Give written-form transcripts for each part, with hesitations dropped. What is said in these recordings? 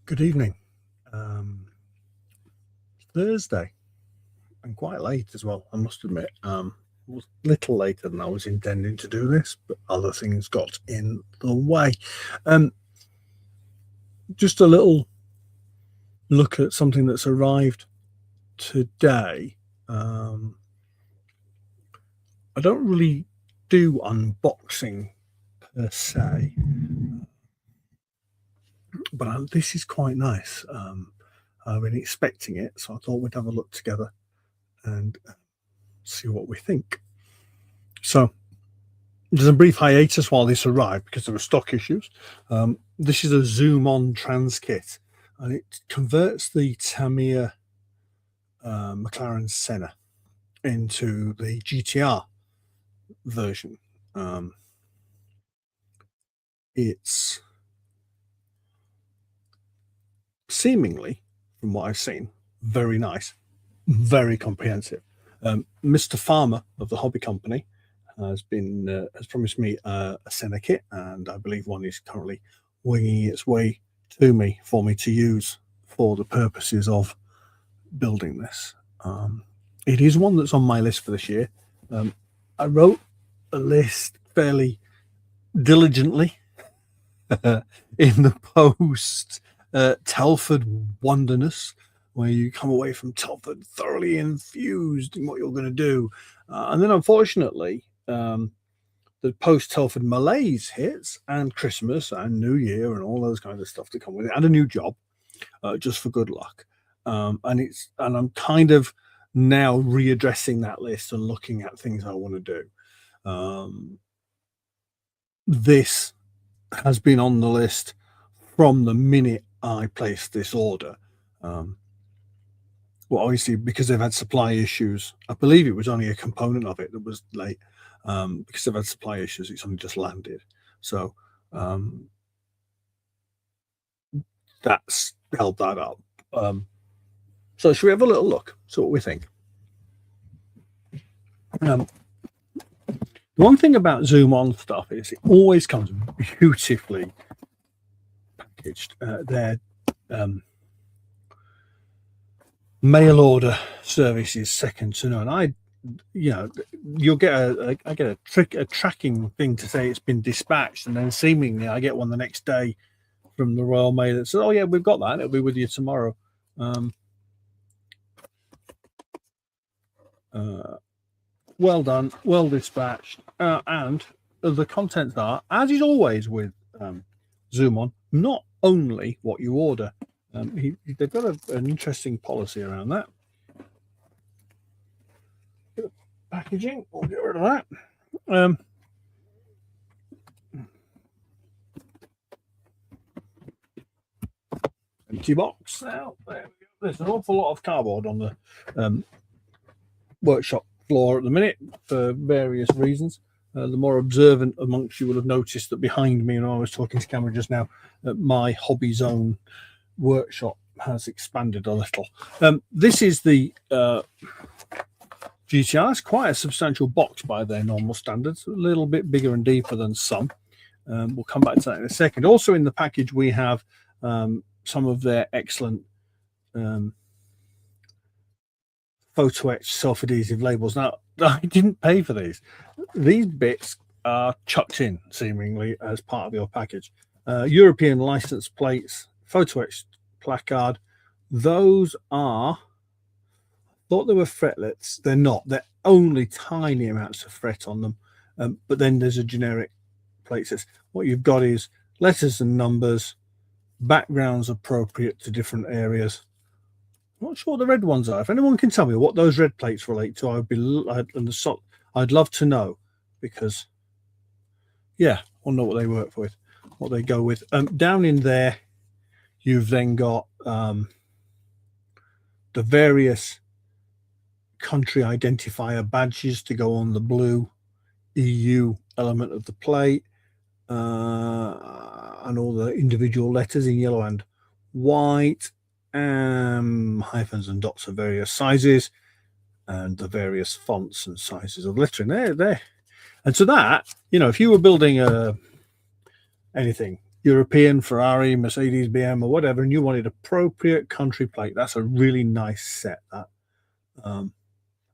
Good evening. Thursday, and quite late as well, I must admit. It was a little later than I was intending to do this, but other things got in the way. Just a little look at something that's arrived today. I don't really do unboxing per se, but this is quite nice. I've been expecting it, so I thought we'd have a look together and see what we think. So there's a brief hiatus while this arrived because there were stock issues. This is a ZoomOn Transkit, and it converts the Tamiya McLaren Senna into the GTR version. It's seemingly, from what I've seen, very nice, very comprehensive. Mr. Farmer of the hobby company has promised me a Senna kit, and I believe one is currently winging its way to me for me to use for the purposes of building this. It is one that's on my list for this year. I wrote a list fairly diligently in the post Telford Wonderness, where you come away from Telford thoroughly infused in what you're going to do. And then, unfortunately, the post-Telford malaise hits, and Christmas and New Year and all those kinds of stuff to come with it, and a new job, just for good luck. And I'm kind of now readdressing that list and looking at things I want to do. This has been on the list from the minute I placed this order. Well, obviously, because they've had supply issues, I believe it was only a component of it that was late. Because they've had supply issues, it's only just landed. So that's held that up. So should we have a little look, see what we think? The one thing about ZoomOn stuff is it always comes beautifully packaged. Their mail order service is second to none. You'll get a tracking thing to say it's been dispatched, and then seemingly I get one the next day from the Royal Mail that says, "Oh yeah, we've got that. It'll be with you tomorrow." Well done, well dispatched, and the contents are, as is always with ZoomOn, not only what you order. They've got an interesting policy around that. Packaging, we'll get rid of that. Empty box now. There's an awful lot of cardboard on the workshop floor at the minute for various reasons. The more observant amongst you will have noticed that behind me, and I was talking to camera just now, my hobby zone workshop has expanded a little. This is the GTR. It's quite a substantial box by their normal standards, a little bit bigger and deeper than some. We'll come back to that in a second. Also in the package we have some of their excellent photo etched self-adhesive labels. Now, I didn't pay for these. These bits are chucked in seemingly as part of your package. European license plates, photo etched placard. Those are, I thought they were fretlets. They're not. They're only tiny amounts of fret on them. But then there's a generic plate set. What you've got is letters and numbers, backgrounds appropriate to different areas. I'm not sure what the red ones are. If anyone can tell me what those red plates relate to, I'd love to know, because yeah, I'll know what they work with, what they go with. Down in there, you've then got the various country identifier badges to go on the blue EU element of the plate, and all the individual letters in yellow and white, hyphens and dots of various sizes, and the various fonts and sizes of lettering there. And so that, if you were building anything, European, Ferrari, Mercedes, BM, or whatever, and you wanted appropriate country plate, that's a really nice set. That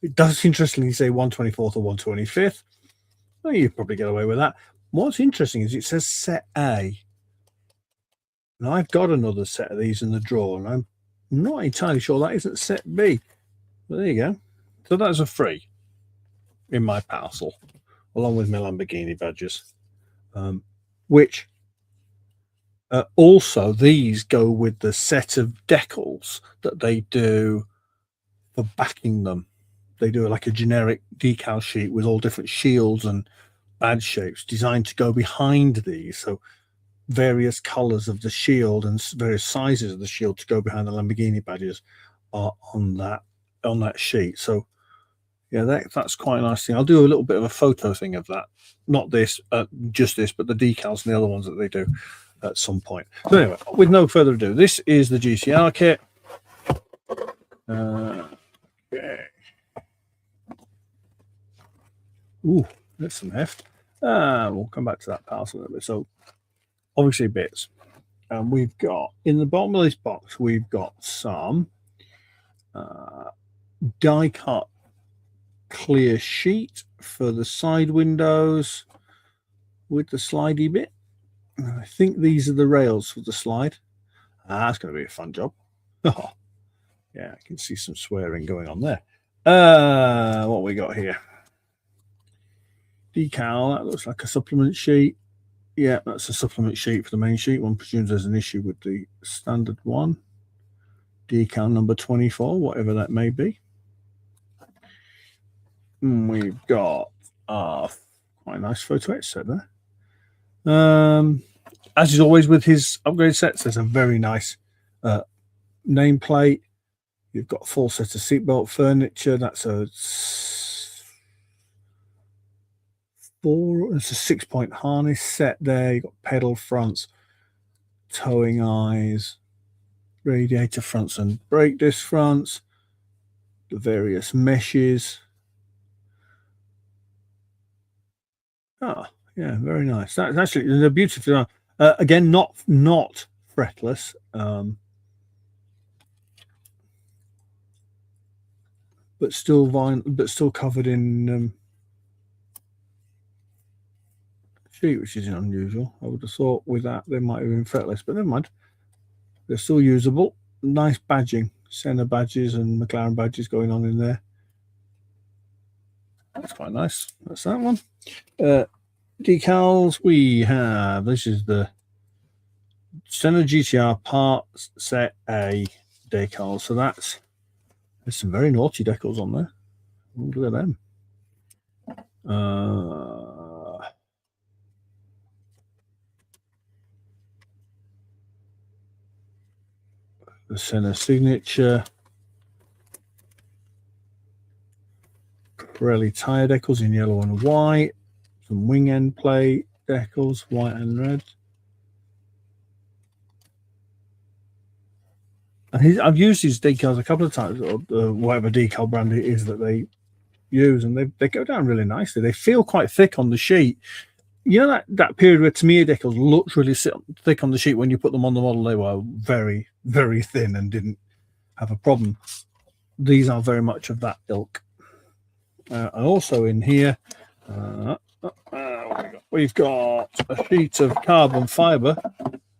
it does interestingly say 124th or 125th. Well, you probably get away with that. What's interesting is it says set A. And I've got another set of these in the drawer, and I'm not entirely sure that isn't set B. But there you go. So that's a free in my parcel, along with my Lamborghini badges, which also these go with the set of decals that they do for backing them. They do like a generic decal sheet with all different shields and badge shapes designed to go behind these. So various colors of the shield and various sizes of the shield to go behind the Lamborghini badges are on that sheet. So yeah, that's quite a nice thing. I'll do a little bit of a photo thing of that. Not this, just this, but the decals and the other ones that they do at some point. So anyway, with no further ado, this is the GTR kit. Okay. Ooh, that's some heft. We'll come back to that parcel a little bit. So obviously bits. And we've got, in the bottom of this box, we've got some die cut clear sheet for the side windows with the slidey bit. I think these are the rails for the slide. That's going to be a fun job. Oh, yeah, I can see some swearing going on there. What we got here? Decal, that looks like a supplement sheet. Yeah, that's a supplement sheet for the main sheet. One presumes there's an issue with the standard one. Decal number 24, whatever that may be. And we've got quite a nice photo etch set there. As is always with his upgrade sets, there's a very nice nameplate. You've got a full set of seatbelt furniture. That's it's a 6-point harness set there. You've got pedal fronts, towing eyes, radiator fronts and brake disc fronts, the various meshes. Oh, yeah, very nice. That's actually they're beautifully done. Again, not fretless, but still covered in sheet, which is unusual. I would have thought with that they might have been fretless, but never mind. They're still usable. Nice badging, Senna badges and McLaren badges going on in there. That's quite nice. That's that one. Decals we have. This is the Senna GTR Parts Set A decals. So there's some very naughty decals on there. Ooh, look at them. The Senna signature. Pirelli tire decals in yellow and white. Some wing end plate decals, white and red. And I've used these decals a couple of times, or whatever decal brand it is that they use, and they go down really nicely. They feel quite thick on the sheet. You know that period where Tamiya decals looked really thick on the sheet when you put them on the model, they were very, very thin and didn't have a problem. These are very much of that ilk. And also in here, we've got a sheet of carbon fiber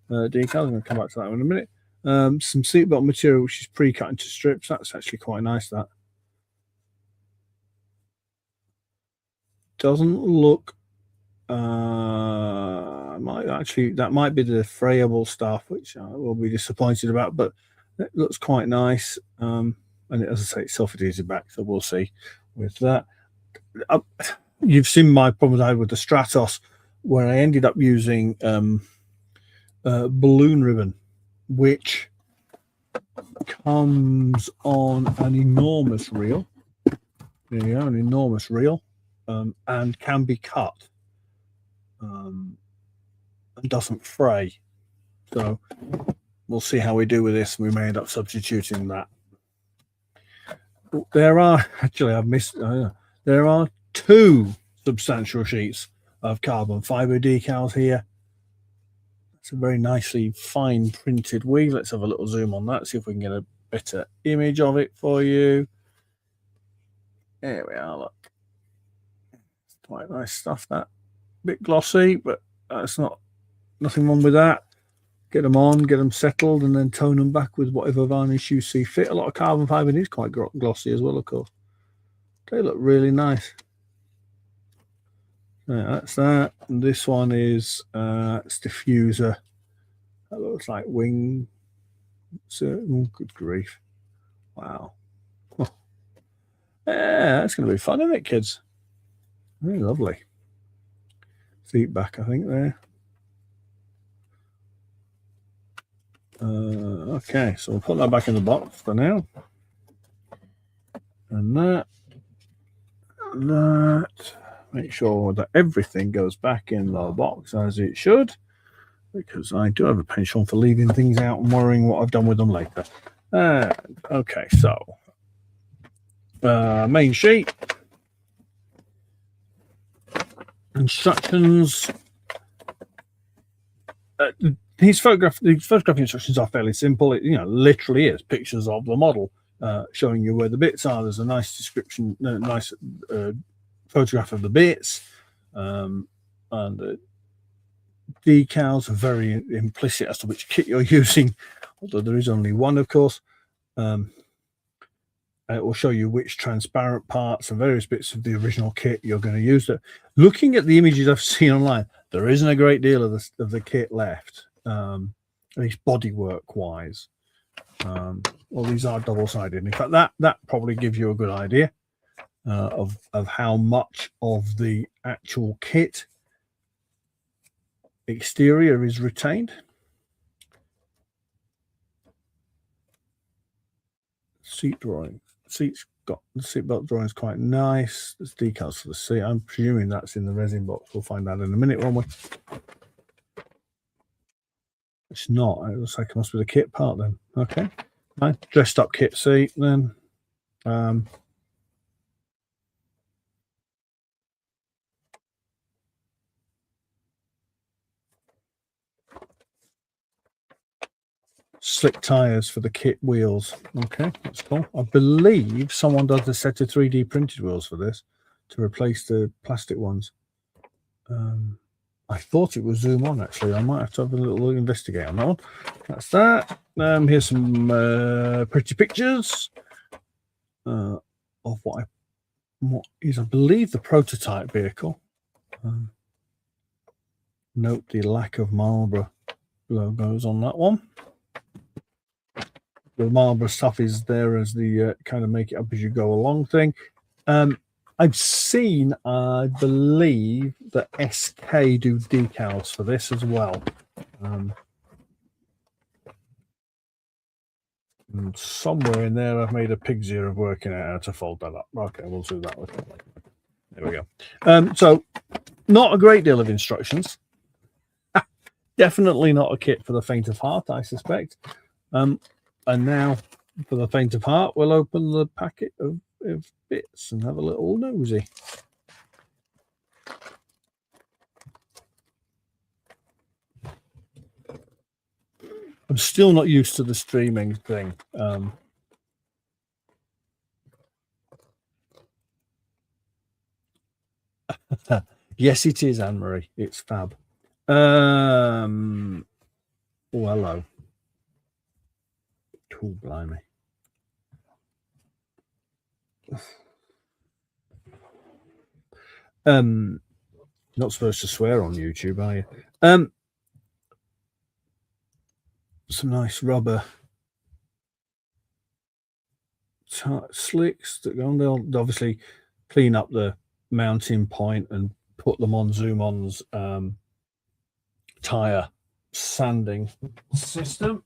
decals. I'm going to come back to that in a minute. Some seatbelt material which is pre-cut into strips. That's actually quite nice. That doesn't look. That might be the frayable stuff, which I will be disappointed about, but it looks quite nice. And as I say, it's self-adhesive back, so we'll see with that. You've seen my problem I had with the Stratos, where I ended up using balloon ribbon, which comes on an enormous reel. There you go, an enormous reel, and can be cut and doesn't fray. So we'll see how we do with this. We may end up substituting that. There are actually, I've missed. There are 2 substantial sheets of carbon fiber decals here. It's a very nicely fine printed wheel. Let's have a little zoom on that, see if we can get a better image of it for you. There we are, look. Quite nice stuff, that. Bit glossy, but that's nothing wrong with that. Get them on, get them settled, and then tone them back with whatever varnish you see fit. A lot of carbon fibre is quite glossy as well, of course. They look really nice. Yeah, that's that. And this one is it's diffuser. That looks like wing. So, oh, good grief! Wow. Oh. Yeah, that's going to be fun, isn't it, kids? Very lovely. Seat back, I think there. Okay, so we'll put that back in the box for now. And that. Make sure that everything goes back in the box as it should, because I do have a penchant for leaving things out and worrying what I've done with them later. Okay, so main sheet, instructions. These photographic instructions are fairly simple. It literally is pictures of the model, showing you where the bits are. There's a nice description, nice photograph of the bits, and the decals are very implicit as to which kit you're using, although there is only one, of course. It will show you which transparent parts and various bits of the original kit you're going to use. Looking at the images I've seen online, there isn't a great deal of the kit left, at least bodywork wise. Well, these are double-sided. In fact, that probably gives you a good idea of how much of the actual kit exterior is retained. Seat drawing. Seat's got the seatbelt drawing is quite nice. There's decals for the seat. I'm presuming that's in the resin box. We'll find out in a minute, won't we? It's not. It looks like it must be the kit part then. Okay. Nice. Dressed up kit seat then. Slick tires for the kit wheels. Okay, that's cool. I believe someone does a set of 3D printed wheels for this to replace the plastic ones. I thought it was ZoomOn, actually. I might have to have a little investigate on that one. That's that. Here's some pretty pictures of what is, I believe, the prototype vehicle. Note the lack of Marlboro logos on that one. The Marlboro stuff is there as the kind of make it up as you go along thing. I've seen, I believe, that SK do decals for this as well. And somewhere in there, I've made a pig's ear of working out how to fold that up. Okay, we'll do that with it. There we go. So, not a great deal of instructions. Definitely not a kit for the faint of heart, I suspect. And now, for the faint of heart, we'll open the packet of bits and have a little nosy. I'm still not used to the streaming thing. Yes, it is, Anne-Marie. It's fab. Oh, hello. Oh, blimey. Not supposed to swear on YouTube, are you? Some nice rubber slicks that go on. They'll obviously clean up the mounting point and put them on ZoomOn's tire sanding system.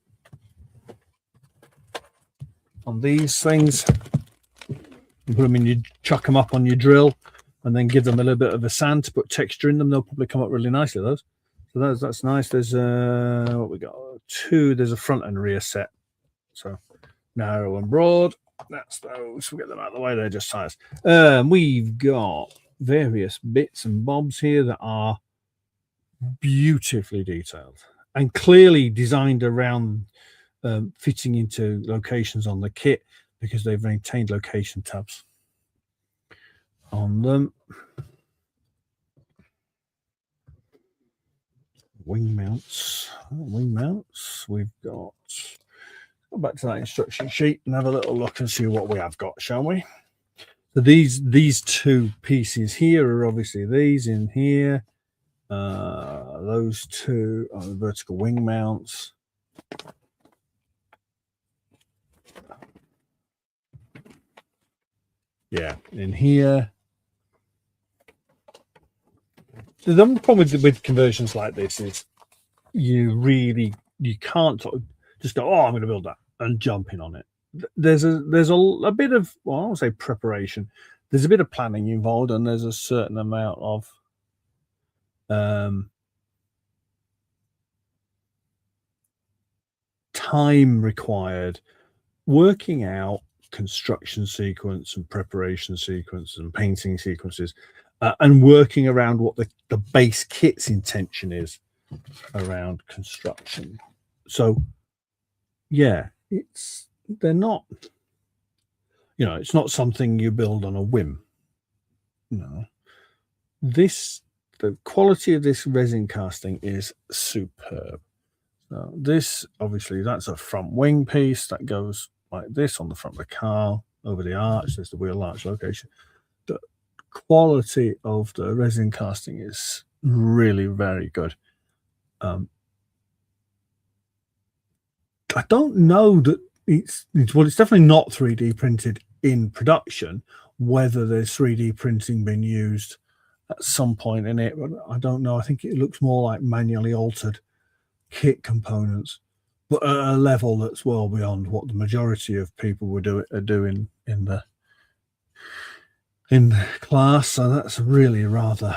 On these things, you put them in, you chuck them up on your drill, and then give them a little bit of a sand to put texture in them. They'll probably come up really nicely, those. So that's nice. There's what we got, two. There's a front and rear set. So narrow and broad. That's those. We'll get them out of the way. They're just tires. We've got various bits and bobs here that are beautifully detailed. and clearly designed around fitting into locations on the kit, because they've maintained location tabs on them. Wing mounts. We've got, go back to that instruction sheet and have a little look and see what we have got, shall we? So these two pieces here are obviously these in here. Those two are the vertical wing mounts. Yeah, in here. The problem with conversions like this is you can't just go, oh, I'm going to build that and jump in on it. There's a bit of, well, I won't say preparation. There's a bit of planning involved, and there's a certain amount of time required working out construction sequence and preparation sequence and painting sequences, and working around what the base kit's intention is around construction. So yeah, they're not, it's not something you build on a whim. No, the quality of this resin casting is superb. So this, obviously, that's a front wing piece that goes like this on the front of the car over the arch. There's the wheel arch location. The quality of the resin casting is really very good. I don't know that it's definitely not 3D printed in production. Whether there's 3D printing being used at some point in it, but I don't know. I think it looks more like manually altered kit components, but at a level that's well beyond what the majority of people are doing in the class. So that's really rather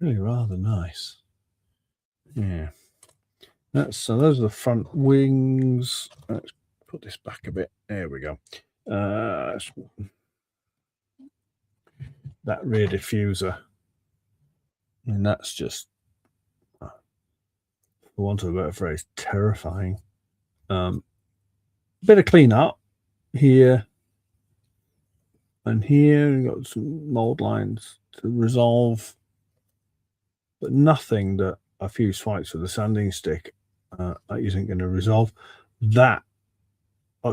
nice. Yeah. So those are the front wings. Let's put this back a bit. There we go. That rear diffuser, and that's just, for want of a better phrase, terrifying. Bit of clean up here and here. We've got some mold lines to resolve, but nothing that a few swipes with a sanding stick isn't going to resolve. That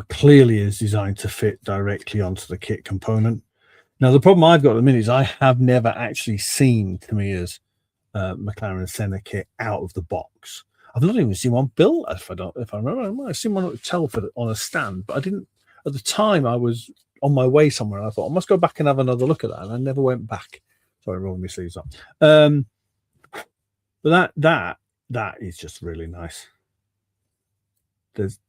clearly is designed to fit directly onto the kit component. Now, the problem I've got at the minute is I have never actually seen Tamiya's McLaren Senna kit out of the box. I've not even seen one built, if I remember. I might have seen one at Telford on a stand, but I didn't. At the time, I was on my way somewhere, and I thought I must go back and have another look at that, and I never went back. Sorry, rolling my sleeves up. But that is just really nice. There's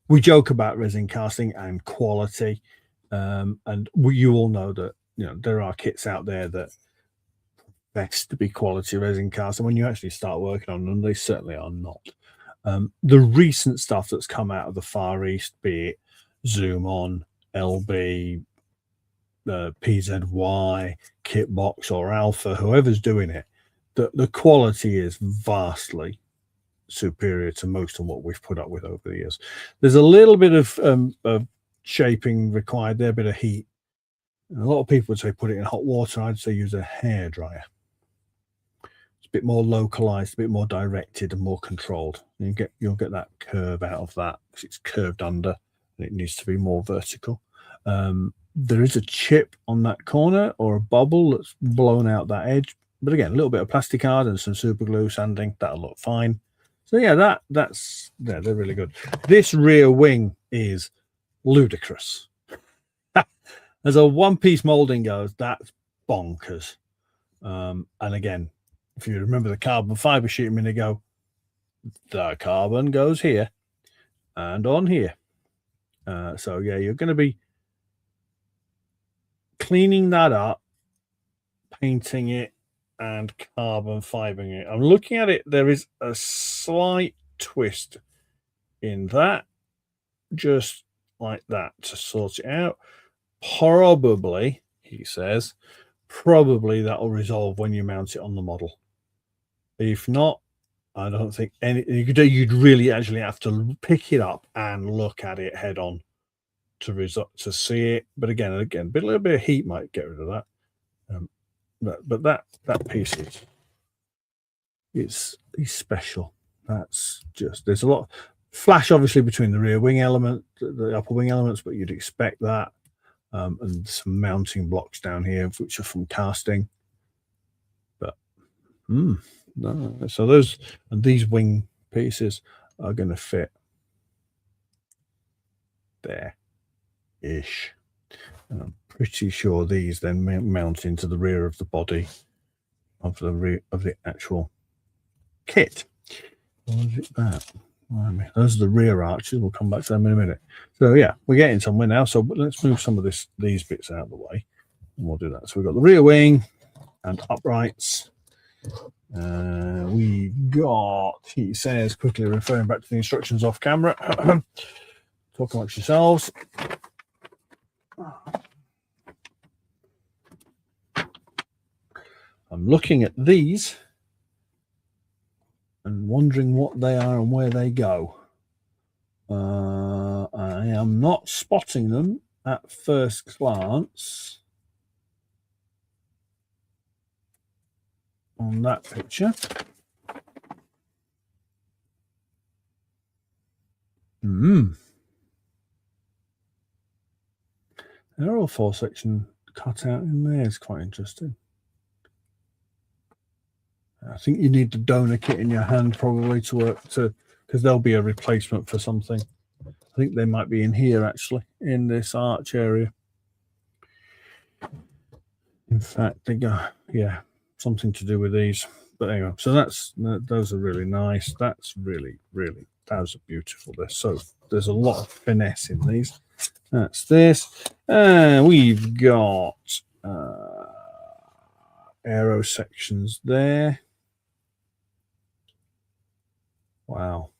we joke about resin casting and quality, and you all know that there are kits out there that best to be quality resin cast, and when you actually start working on them, they certainly are not. The recent stuff that's come out of the Far East, be it ZoomOn, LB, PZY, Kitbox, or Alpha, whoever's doing it, the quality is vastly superior to most of what we've put up with over the years. There's a little bit of shaping required there, a bit of heat. And a lot of people would say put it in hot water. I'd say use a hairdryer. It's a bit more localized, a bit more directed, and more controlled. You'll get that curve out of that because it's curved under and it needs to be more vertical. There is a chip on that corner or a bubble that's blown out that edge, but again, a little bit of plastic card and some super glue sanding, that'll look fine. So yeah, they're really good. This rear wing is ludicrous. As a one-piece molding goes, that's bonkers. And again, if you remember the carbon fiber sheet a minute ago, the carbon goes here and on here. So yeah, you're going to be cleaning that up, painting it, and carbon fibering it. I'm looking at it. There is a slight twist in that, just like that, to sort it out. Probably, he says, probably that'll resolve when you mount it on the model. If not, I don't think you'd really actually have to pick it up and look at it head on to see it. But again, a little bit of heat might get rid of that. But that piece is special. That's just, there's a lot of flash obviously between the rear wing element, the upper wing elements, but you'd expect that. And some mounting blocks down here, which are from casting. But no, so those and these wing pieces are going to fit there ish. And I'm pretty sure these then mount into the rear of the body of the actual kit. Or is it that? Those are the rear arches. We'll come back to them in a minute. So yeah, we're getting somewhere now. So let's move some of these bits out of the way, and we'll do that. So we've got the rear wing and uprights. We've got, he says, quickly referring back to the instructions off camera. Talk amongst yourselves. I'm looking at these and wondering what they are and where they go. I am not spotting them at first glance on that picture. Aero 4 section cut out in there is quite interesting. I think you need the donor kit in your hand probably to work to, because there'll be a replacement for something. I think they might be in here actually, in this arch area. In fact, they go, yeah, something to do with these. But anyway, so those are really nice. That's really, those are beautiful. There's a lot of finesse in these. That's this. We've got aero sections there. Wow,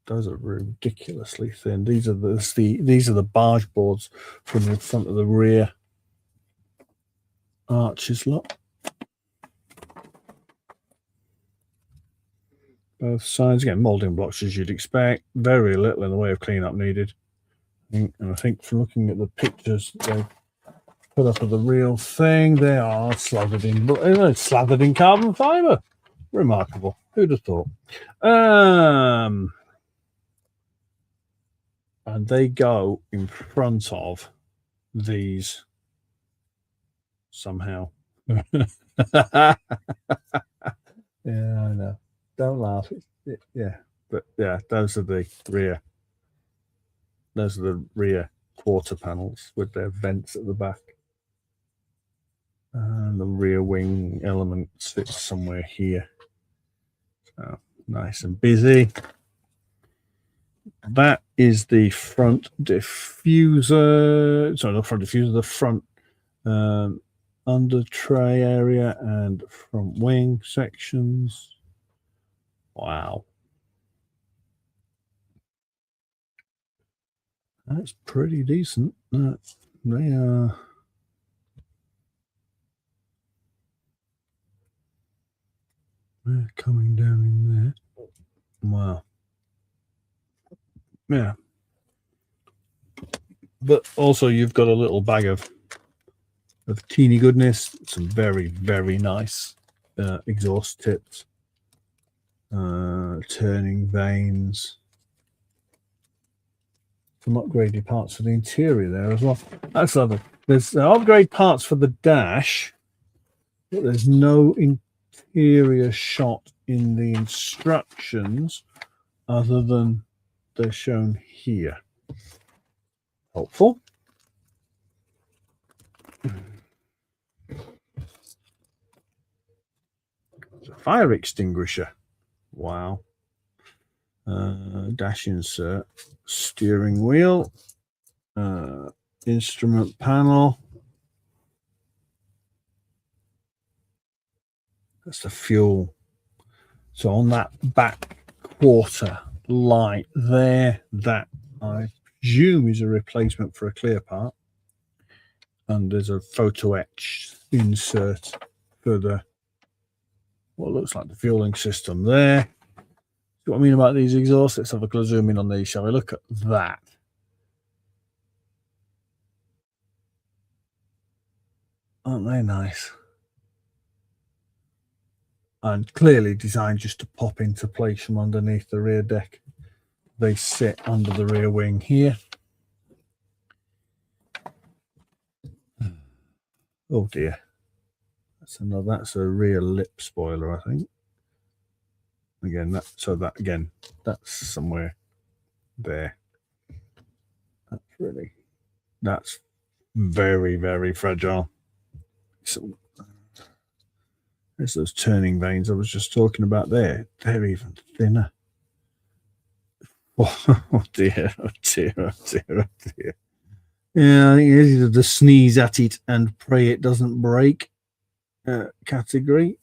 those are ridiculously thin. These are the barge boards from the front of the rear arches. Look, both sides. Again, molding blocks as you'd expect. Very little in the way of cleanup needed. And I think from looking at the pictures they put up of the real thing, they are slathered in carbon fiber. Remarkable. Who'd have thought? And they go in front of these somehow. Yeah, I know. Don't laugh. Yeah, but yeah, those are the rear. Those are the rear quarter panels with their vents at the back. And the rear wing element sits somewhere here. So nice and busy. That is the front diffuser. Sorry, not front diffuser, the front under tray area and front wing sections. Wow. That's pretty decent. They're coming down in there. Wow. Yeah. But also you've got a little bag of teeny goodness, some very, very nice exhaust tips, turning vanes, some upgraded parts for the interior there as well. That's lovely. There's upgrade parts for the dash, but there's no interior shot in the instructions other than they're shown here. Helpful. It's a fire extinguisher. Wow. Dash insert, steering wheel, instrument panel. That's the fuel. So on that back quarter light there, that I presume is a replacement for a clear part. and there's a photo etch insert for the what looks like the fueling system there. See what I mean about these exhausts? Let's have a zoom in on these, shall we? Look at that. Aren't they nice? And clearly designed just to pop into place from underneath the rear deck. They sit under the rear wing here. Oh dear. That's a rear lip spoiler, I think. Again, that's somewhere there. That's very, very fragile. So there's those turning vanes I was just talking about there. They're even thinner. Oh dear, oh dear, oh dear, oh dear. Yeah, I think it's either the sneeze at it and pray it doesn't break category.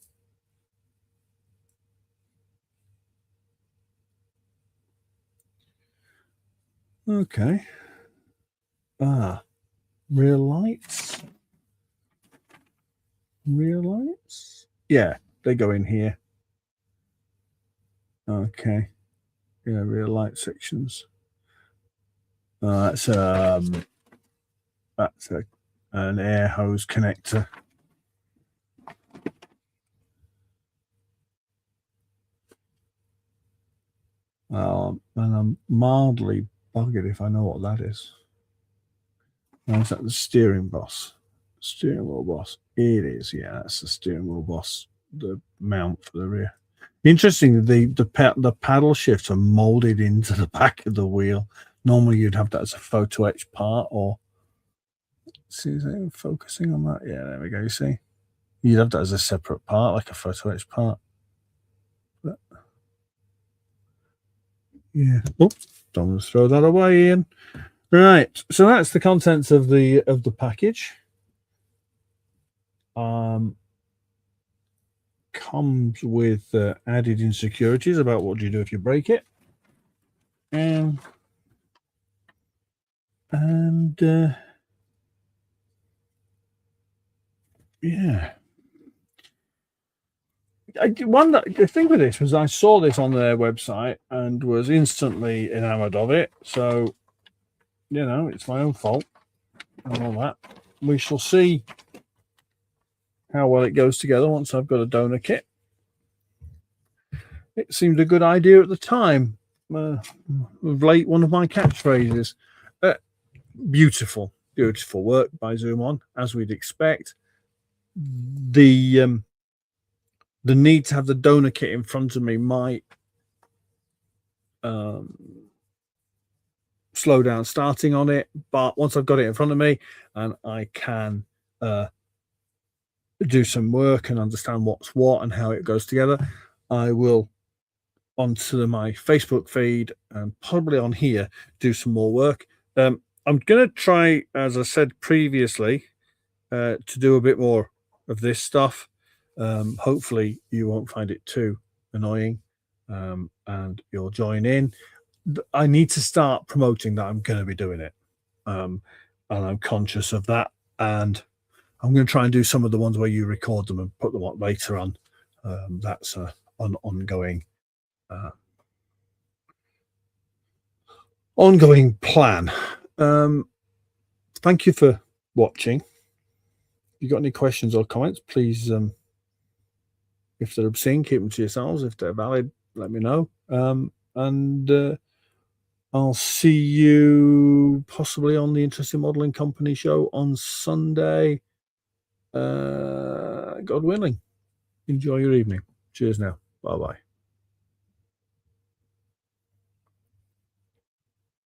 Okay. Rear lights. Rear lights? Yeah, they go in here. Okay. Yeah, rear light sections. That's an air hose connector. And I'm mildly buggered if I know what that is. Is that the steering boss? Steering wheel boss. It is, yeah, that's the steering wheel boss. The mount for the rear. Interesting, the paddle shifts are molded into the back of the wheel. Normally you'd have that as a photo etch part, or see, is it focusing on that? Yeah, there we go. You see, you'd have that as a separate part, like a photo etch part. But yeah. Oh, don't throw that away, Ian. Right, so that's the contents of the package. Comes with added insecurities about what do you do if you break it, and yeah. The thing with this was I saw this on their website and was instantly enamored of it. So, you know, it's my own fault and all that. We shall see how well it goes together once I've got a donor kit. It seemed a good idea at the time. Of late, one of my catchphrases. Beautiful, beautiful work by ZoomOn, as we'd expect. The need to have the donor kit in front of me might slow down starting on it, but once I've got it in front of me and I can do some work and understand what's what and how it goes together, I will onto my Facebook feed and probably on here do some more work. I'm going to try, as I said previously, to do a bit more of this stuff. Hopefully you won't find it too annoying, and you'll join in. I need to start promoting that I'm going to be doing it, and I'm conscious of that, and I'm going to try and do some of the ones where you record them and put them up later on. That's an ongoing plan. Thank you for watching. If you've got any questions or comments, please, if they're obscene, keep them to yourselves. If they're valid, let me know. And I'll see you possibly on the Interesting Modelling Company show on Sunday. God willing. Enjoy your evening. Cheers now. Bye-bye.